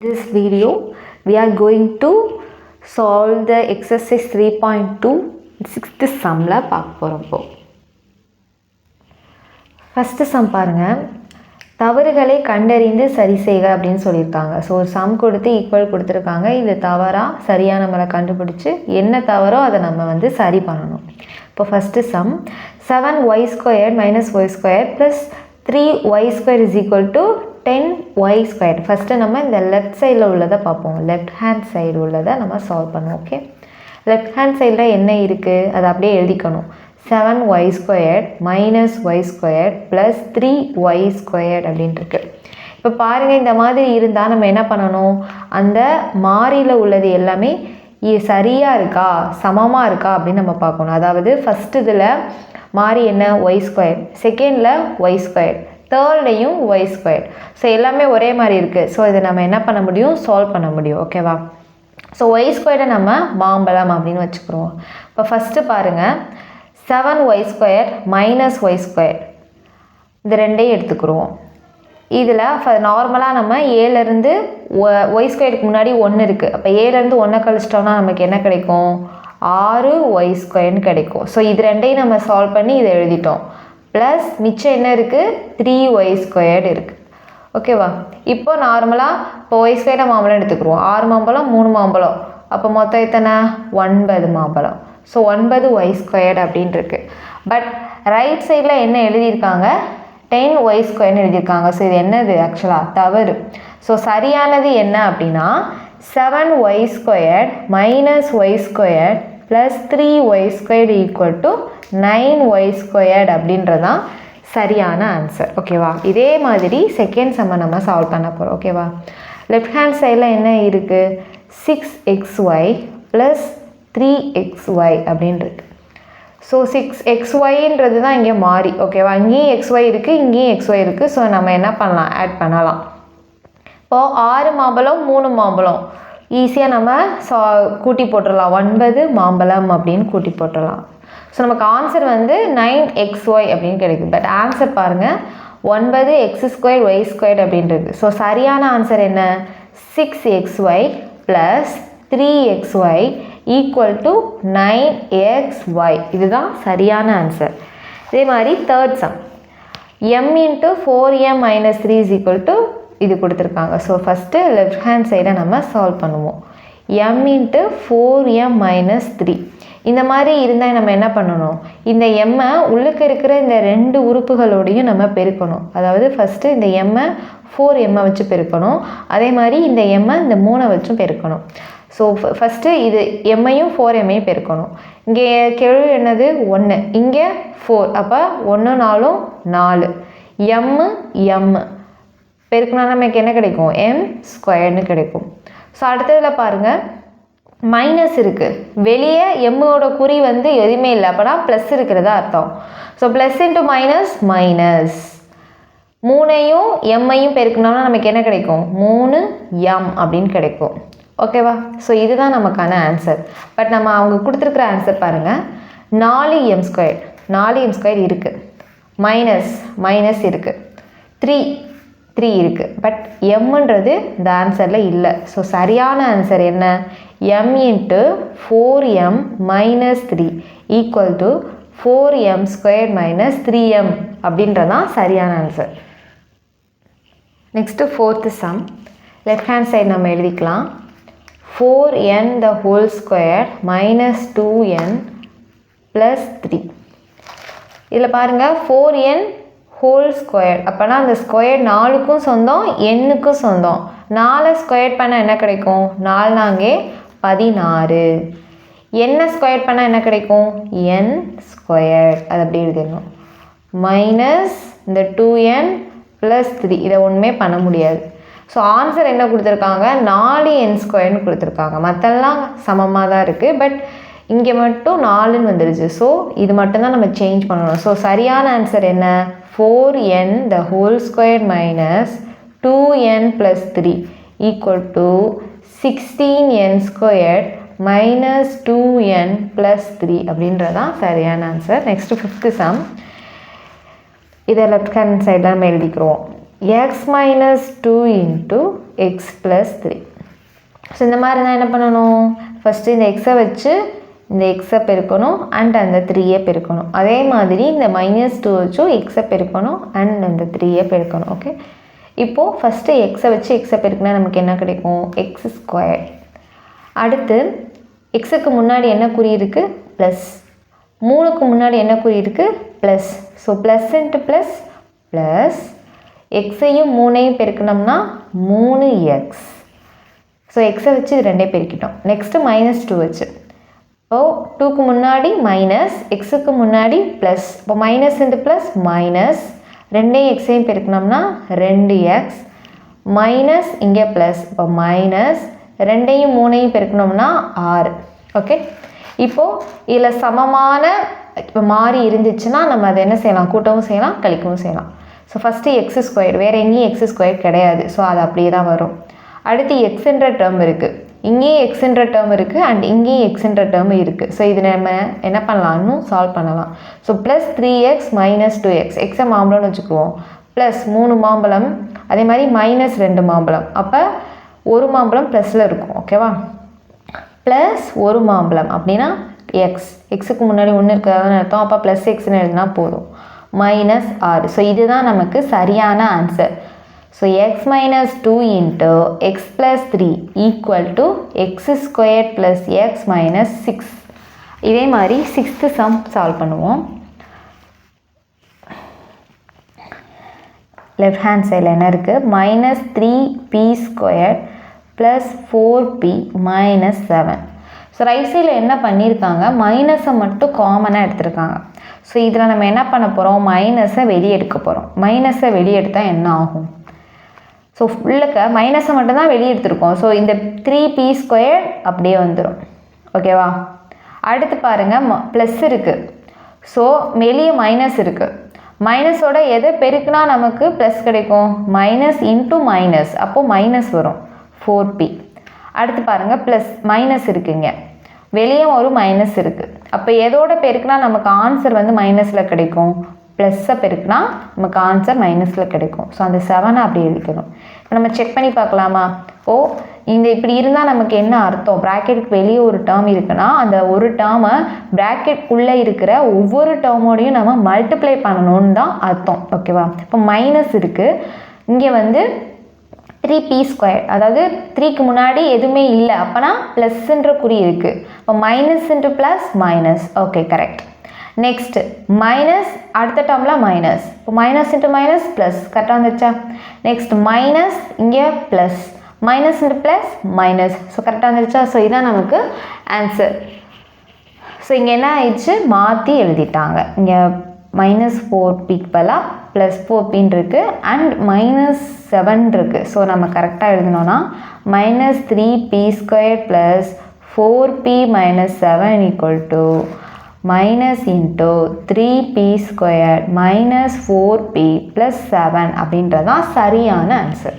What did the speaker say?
This video we are going to solve the exercise 3.2 6th sumல பார்க்க போறோம். First sum பாருங்க. தவறுகளை கண்டறிந்து சரி செய்க அப்படின்னு சொல்லியிருக்காங்க. ஸோ ஒரு சம் கொடுத்து ஈக்குவல் கொடுத்துருக்காங்க. இது தவறா சரியா நம்மளை கண்டுபிடிச்சு என்ன தவறோ அதை நம்ம சரி பண்ணணும். இப்போ first some 7y² - y² + 3y² = 10y². First நம்ம இந்த லெஃப்ட் சைடில் உள்ளதை பார்ப்போம். லெஃப்ட் ஹேண்ட் சைடு உள்ளதை நம்ம சால்வ் பண்ணுவோம். ஓகே, லெஃப்ட் ஹேண்ட் சைடில் என்ன இருக்குது அதை அப்படியே எழுதிக்கணும். 7y² - y² + 3y² அப்படின்ட்டு இருக்கு. இப்போ பாருங்கள், இந்த மாதிரி இருந்தால் நம்ம என்ன பண்ணணும், அந்த மாறியில் உள்ளது எல்லாமே சரியாக இருக்கா சமமாக இருக்கா அப்படின்னு நம்ம பார்க்கணும். அதாவது ஃபஸ்ட்டு இதில் மாறி என்ன y², செகண்டில் y², தேர்ட்லையும் y². ஸோ எல்லாமே ஒரே மாதிரி இருக்குது. ஸோ இதை நம்ம என்ன பண்ண முடியும், சால்வ் பண்ண முடியும். ஓகேவா? ஸோ y² நம்ம மாம்பழம் அப்படின்னு வச்சுக்கிறோம். இப்போ ஃபஸ்ட்டு பாருங்கள், 7y² - y², இந்த ரெண்டையும் எடுத்துக்கிறோம். இதில் நார்மலாக நம்ம ஏலேருந்து y²க்கு முன்னாடி 1 இருக்குது. அப்போ ஏலேருந்து 1 கழிச்சிட்டோம்னா நமக்கு என்ன கிடைக்கும், 6y² கிடைக்கும். ஸோ இது ரெண்டையும் நம்ம சால்வ் பண்ணி இதை எழுதிட்டோம். ப்ளஸ் மிச்சம் என்ன இருக்குது, 3y² இருக்குது. ஓகேவா? இப்போ நார்மலாக இப்போ y² மாம்பழம் எடுத்துக்கிறோம். 6 மாம்பழம் 3 மாம்பழம், அப்போ மொத்தம் எத்தனை, 9 மாம்பழம். ஸோ 9y² அப்படின்ட்டு இருக்குது. பட் ரைட் சைடில் என்ன எழுதியிருக்காங்க, 10y² எழுதியிருக்காங்க. ஸோ இது என்னது, ஆக்சுவலாக தவறு. ஸோ சரியானது என்ன அப்படின்னா 7y² - y² + 3y² = 9y² அப்படின்றதான் சரியான ஆன்சர். ஓகேவா? இதே மாதிரி செகண்ட் சம்மை நம்ம சால்வ் பண்ண போகிறோம். ஓகேவா? லெஃப்ட் ஹேண்ட் சைடில் என்ன இருக்குது, 6xy + 3xy அப்படின்னு இருக்கு. ஸோ 6xyன்றது தான் இங்கே மாறி. ஓகேவா? இங்கேயும் xy இருக்குது, இங்கேயும் xy இருக்குது. ஸோ நம்ம என்ன பண்ணலாம், ஆட் பண்ணலாம். இப்போது 6 மாம்பழம் 3 மாம்பழம் ஈஸியாக நம்ம கூட்டி போட்டுடலாம். 9 மாம்பழம் அப்படின்னு கூட்டி போட்டுடலாம். ஸோ நமக்கு ஆன்சர் 9xy அப்படின்னு கிடைக்கும். பட் ஆன்சர் பாருங்கள், 9x² y² அப்படின்றது. ஸோ சரியான ஆன்சர் என்ன, 6xy + 3xy = 9xy. இதுதான் சரியான ஆன்சர். இதே மாதிரி தேர்ட் சம், m × 4m - 3 இது கொடுத்துருக்காங்க. ஸோ ஃபஸ்ட்டு லெஃப்ட் ஹேண்ட் சைடை நம்ம சால்வ் பண்ணுவோம். m × 4m - 3 இந்த மாதிரி இருந்தால் நம்ம என்ன பண்ணணும், இந்த எம்மை உள்ளுக்கு இருக்கிற இந்த 2 உறுப்புகளோடையும் நம்ம பெருக்கணும். அதாவது ஃபஸ்ட்டு இந்த எம்மை 4m வச்சு பெருக்கணும். அதே மாதிரி இந்த எம்மை இந்த 3 வச்சும் பெருக்கணும். ஸோ ஃபஸ்ட்டு இது எம்மையும் 4m பெருக்கணும். இங்கே கெழு என்னது, 1, இங்கே 4, அப்போ 1 4 4, m பெருக்கினா நமக்கு என்ன கிடைக்கும், m² கிடைக்கும். ஸோ அடுத்ததில் பாருங்கள், மைனஸ் இருக்குது. வெளியே எம்மோட குறி எதுவுமே இல்லை, அப்போனா ப்ளஸ் இருக்கிறதா அர்த்தம். ஸோ ப்ளஸ் × மைனஸ் 3ஐயும் எம்மையும் பெருக்கினோம்னா நமக்கு என்ன கிடைக்கும், 3m அப்படின்னு கிடைக்கும். ஓகேவா? ஸோ இதுதான் நமக்கான ஆன்சர். பட் நம்ம அவங்க கொடுத்துருக்குற ஆன்சர் பாருங்கள், 4m², 4m² இருக்குது, மைனஸ் இருக்குது, 3 இருக்குது. பட் எம்ன்றது இந்த ஆன்சரில் இல்லை. ஸோ சரியான ஆன்சர் என்ன, m × 4m - 3 = 4m² - 3m அப்படின்றதான் சரியான answer. Next fourth some, left hand side நம்ம எழுதிக்கலாம். 4n² - 2n + 3. இதில் பாருங்கள், 4n² அப்போனா அந்த ஸ்கொயர் 4க்கும் சொந்தம், n-க்கும் சொந்தம். 4 ஸ்கொயர் பண்ணால் என்ன கிடைக்கும், 4 4 16. n ஸ்கொயர் பண்ணால் என்ன கிடைக்கும், n². அது அப்படி எழுதிடணும். மைனஸ் இந்த 2n + 3, இதை ஒன்றுமே பண்ண முடியாது. ஸோ ஆன்சர் என்ன கொடுத்துருக்காங்க, 4n² கொடுத்துருக்காங்க. மற்றெல்லாம் சமமாக தான் இருக்குது. பட் இங்கே மட்டும் 4ன்னு வந்துடுச்சு. ஸோ இது மட்டும்தான் நம்ம சேஞ்ச் பண்ணணும். ஸோ சரியான ஆன்சர் என்ன, 4n² - 2n + 3 = 16n² - 2n + 3 அப்படின்றதான் சரியான ஆன்சர். நெக்ஸ்ட்டு ஃபிஃப்த்து சம், இதை லெஃப்ட் ஹேண்ட் சைடில் நம்ம எழுதிக்கிறோம். X minus 2 into x plus 3. So இந்த மாதிரி தான் என்ன பண்ணணும், ஃபஸ்ட்டு இந்த எக்ஸை வச்சு இந்த எக்ஸை பெருக்கணும் அண்ட் அந்த 3யை பெருக்கணும். அதே மாதிரி இந்த -2 வச்சும் எக்ஸை பெருக்கணும் அண்ட் அந்த 3யை பெருக்கணும். ஓகே, இப்போது ஃபஸ்ட்டு எக்ஸை வச்சு எக்ஸை பெருக்கினா நமக்கு என்ன கிடைக்கும், எக்ஸ் ஸ்கொயர். அடுத்து எக்ஸுக்கு முன்னாடி என்ன குறி இருக்குது, ப்ளஸ். 3க்கு முன்னாடி என்ன குறி இருக்குது, plus. So plus into plus plus எக்ஸையும் 3ஐயும் பெருக்கணும்னா 3x. ஸோ எக்ஸை வச்சு இது ரெண்டே பெருக்கிட்டோம். நெக்ஸ்ட்டு -2 வச்சு, இப்போது 2க்கு முன்னாடி மைனஸ், எக்ஸுக்கு முன்னாடி ப்ளஸ். இப்போ மைனஸ் இன்ட்டு ப்ளஸ் மைனஸ், ரெண்டையும் எக்ஸையும் பெருக்கணும்னா 2x மைனஸ் இங்கே ப்ளஸ். இப்போ மைனஸ், ரெண்டையும் 3ஐயும் பெருக்கணும்னா 6. ஓகே, இப்போது இதில் சமமான மாறி இருந்துச்சுன்னா நம்ம அதை என்ன செய்யலாம், கூட்டவும் செய்யலாம் கழிக்கவும் செய்யலாம். ஸோ ஃபஸ்ட்டு எக்ஸ் ஸ்கொயர், வேறு எங்கேயும் எக்ஸ் ஸ்கொயர் கிடையாது. ஸோ அது அப்படியே தான் வரும். அடுத்து எக்ஸுன்ற டேர்ம் இருக்குது, இங்கேயும் எக்ஸுன்ற டேர்ம் இருக்குது அண்ட் இங்கேயும் எக்ஸுன்ற டேர்ம் இருக்குது. ஸோ இது நம்ம என்ன பண்ணலாம், இன்னும் சால்வ் பண்ணலாம். So plus 3x minus 2x, எக்ஸை மாம்பழம்னு வச்சுக்குவோம், ப்ளஸ் 3 மாம்பழம், அதே மாதிரி மைனஸ் 2 மாம்பழம். அப்போ ஒரு மாம்பழம் ப்ளஸில் இருக்கும். ஓகேவா, ப்ளஸ் ஒரு மாம்பழம் அப்படின்னா எக்ஸ், எக்ஸுக்கு முன்னாடி 1 இருக்கிறதான்னு அர்த்தம். அப்போ ப்ளஸ் எக்ஸ்ன்னு எழுதினா போதும், -6. ஸோ இதுதான் நமக்கு சரியான answer. So X minus 2 into x plus 3 equal to X square plus X minus 6. இதே மாதிரி 6th சம் சால்வ் பண்ணுவோம். லெஃப்ட் ஹேண்ட் சைடில் என்ன இருக்குது, -3p² plus 4p minus 7. So right சைடில் என்ன பண்ணியிருக்காங்க, மைனஸை மட்டும் காமனாக எடுத்திருக்காங்க. ஸோ இதில் நம்ம என்ன பண்ண போகிறோம், மைனஸை வெளியே எடுக்க போகிறோம். மைனஸை வெளியே எடுத்தால் என்ன ஆகும், ஸோ உள்ளக்க மைனஸை மட்டும்தான் வெளியே எடுத்துருக்கோம். ஸோ இந்த 3p² அப்படியே வந்துடும். ஓகேவா, அடுத்து பாருங்கள் ப்ளஸ் இருக்குது, ஸோ வெளியே மைனஸ் இருக்குது. மைனஸோட எதை பெருக்குனா நமக்கு ப்ளஸ் கிடைக்கும், மைனஸ் இன்ட்டு மைனஸ், அப்போது மைனஸ் வரும் 4p. அடுத்து பாருங்கள் ப்ளஸ் மைனஸ் இருக்குங்க, வெளியே ஒரு மைனஸ் இருக்குது. அப்போ எதோட பெருக்குனா நமக்கு ஆன்சர் வந்து மைனஸில் கிடைக்கும், ப்ளஸ்ஸை பெருக்குனா நமக்கு ஆன்சர் மைனஸில் கிடைக்கும். ஸோ அந்த 7 அப்படி எழுதிக்கணும். இப்போ நம்ம செக் பண்ணி பார்க்கலாமா, இந்த இப்படி இருந்தால் நமக்கு என்ன அர்த்தம், ப்ராக்கெட்டுக்கு வெளியே ஒரு டேர்ம் இருக்குன்னா அந்த ஒரு டேர்மை ப்ராக்கெட்டுக்குள்ளே இருக்கிற ஒவ்வொரு டேர்மோடையும் நம்ம மல்டிப்ளை பண்ணணும்னு தான் அர்த்தம். ஓகேவா, இப்போ மைனஸ் இருக்குது, இங்கே வந்து 3p², அதாவது 3க்கு முன்னாடி எதுவுமே இல்லை, அப்போனா ப்ளஸ்ன்ற குறி இருக்குது. இப்போ minus into plus minus. Okay, correct. Next minus, அடுத்த டேர்மில் மைனஸ், இப்போ மைனஸ் இன்ட்டு மைனஸ் ப்ளஸ், கரெக்டாக வந்துச்சா. நெக்ஸ்ட் மைனஸ், இங்கே plus, minus into plus minus. So கரெக்டாக வந்துருச்சா. ஸோ இதுதான் நமக்கு ஆன்சர். ஸோ இங்கே என்ன ஆயிடுச்சு, மாற்றி எழுதிட்டாங்க. இங்கே -4pக்கு பதிலாக +4pன்னு இருக்குது அண்ட் -7 இருக்குது. ஸோ நம்ம கரெக்டாக எழுதணும்னா -3p² + 4p - 7 = -3p² - 4p + 7 அப்படின்றதான் சரியான ஆன்சர்.